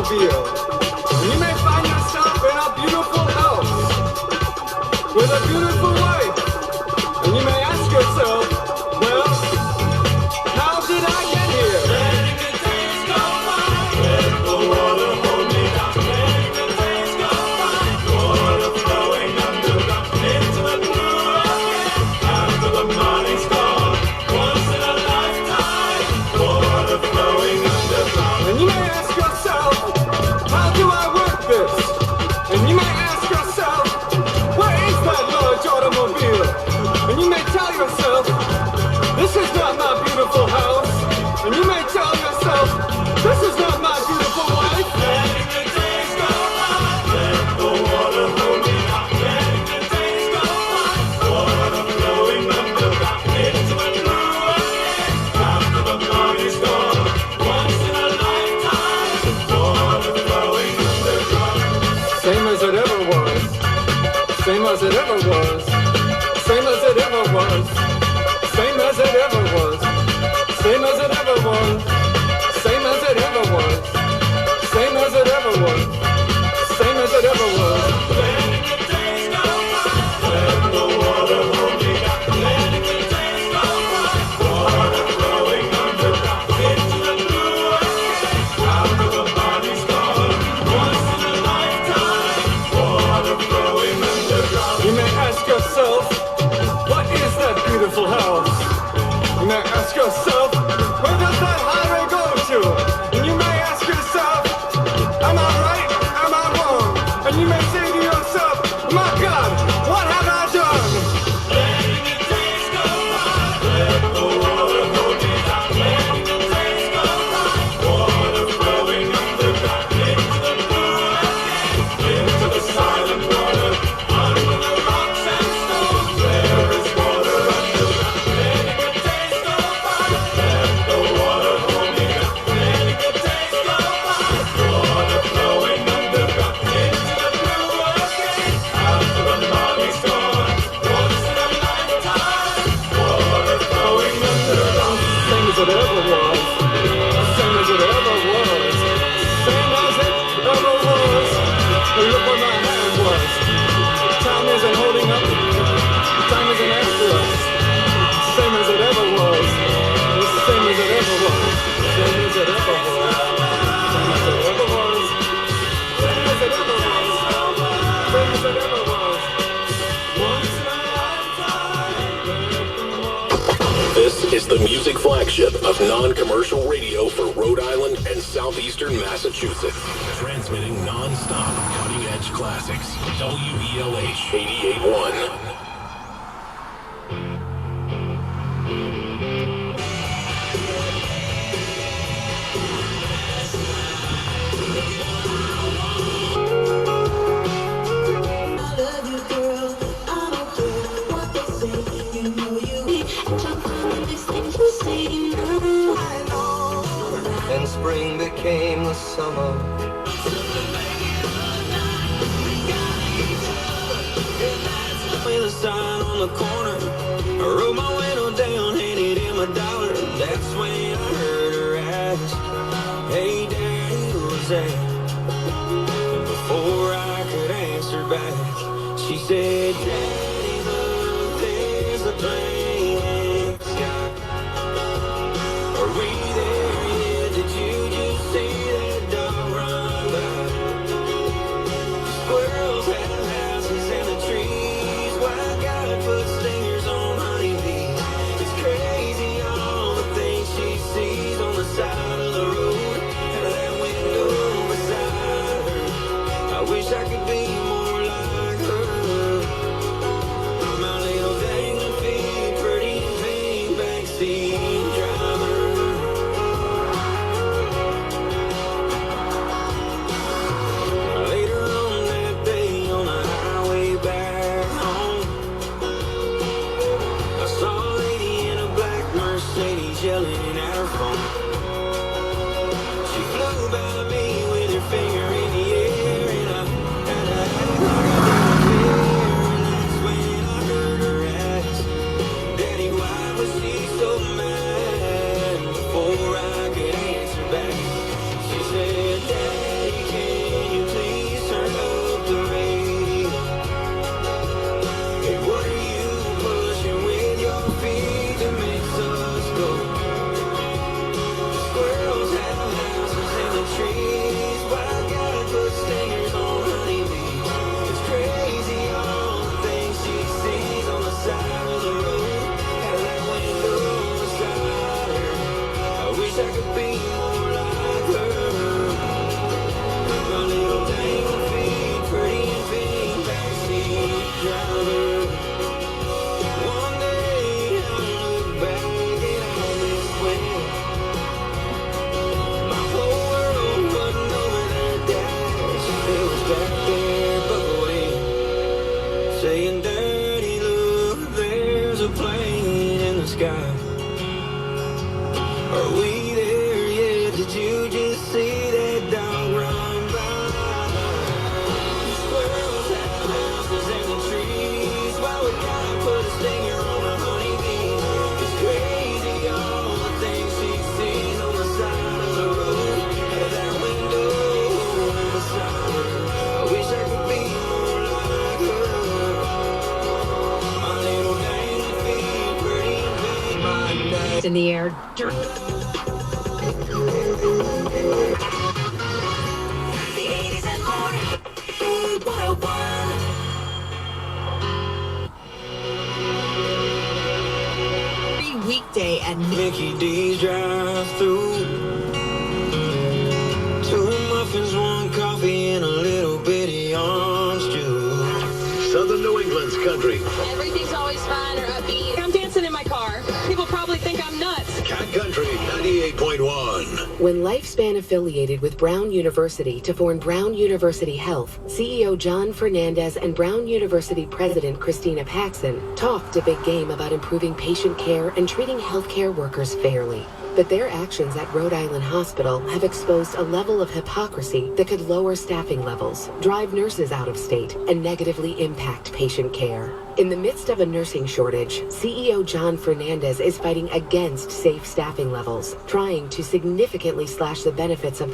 automobile. And you may find yourself in a beautiful house with a beautiful wife. And you may ask yourself, well, how did I get here? Letting the days go by, let the water hold me down. Letting the days go by, water flowing underground into the blue ocean. After the money's gone, once in a lifetime, water flowing underground. And you may ask yourself, how do I work this? And you may ask yourself, where is that large automobile? And you may tell yourself, this is not my beautiful house. And you may tell yourself, this is not my beautiful wife. Letting the days go by, let the water hold me down. Letting the days go by, water flowing underground into the blue ocean. After the money's gone, once in a lifetime, water flowing underground. Same as it ever was. Same as it ever was. Same as it ever was. Same as it ever was. Same as it ever was. Same as it ever was. Same as it ever was. Same as it ever was. Letting the days go by, let the water hold me down. Letting the days go by, water flowing underground into the blue ocean. After the money's gone, once in a lifetime, water flowing underground. You may ask yourself, what is that beautiful house? You may ask yourself, where does that highway go to? And you may ask yourself, am I right? Am I wrong? And you may say to yourself, my God, what have I done? Letting the days go by, let the water hold me down. Letting the days go by, water flowing underground into the blue ocean, into the silent water, under the rocks and stones. There is water underground. Letting the days go by, let the water hold me down. Letting the days go by, water flowing underground into the blue ocean. After the money's gone, once in a lifetime, water flowing underground. Same as it ever was. Same as it ever was. Same as it ever was. Look where my hand was. Time isn't holding up. Time isn't after us. Same as it ever was. Same as it ever was. Same as it ever was. Same as it ever was. Same as it ever was. Same as it ever was. Once in a lifetime. This is the music flagship of non-commercial radio for Rhode Island and southeastern Massachusetts. Transmitting non-stop cutting-edge classics. WELH 88.1. And spring became the summer. With a sign on the corner, I wrote my window down, handed in my dollar. That's when I heard her ask, hey Daddy, who's that? And before I could answer back, she said, Daddy, look, there's a plane in the sky. Are we there yet? Did you just see that dog run by? Squirrels have houses and the trees. Why God put stingers on honeybees? It's crazy all the things she sees on the side of the road. Out of that window beside her. I wish I could be more like her. in the air. The 80s and more. 101. Every weekday at Mickey D's drive through. 2 muffins, 1 coffee, and a little bitty orange juice. Southern New England's country. Everything's always fine or upbeat. I'm dancing in my car. People probably think I'm nuts. Cat Country 98.1. When Lifespan affiliated with Brown University to form Brown University Health, CEO John Fernandez and Brown University President Christina Paxson talked a big game about improving patient care and treating healthcare workers fairly. But their actions at Rhode Island Hospital have exposed a level of hypocrisy that could lower staffing levels, drive nurses out of state, and negatively impact patient care. In the midst of a nursing shortage, CEO John Fernandez is fighting against safe staffing levels, trying to significantly slash the benefits of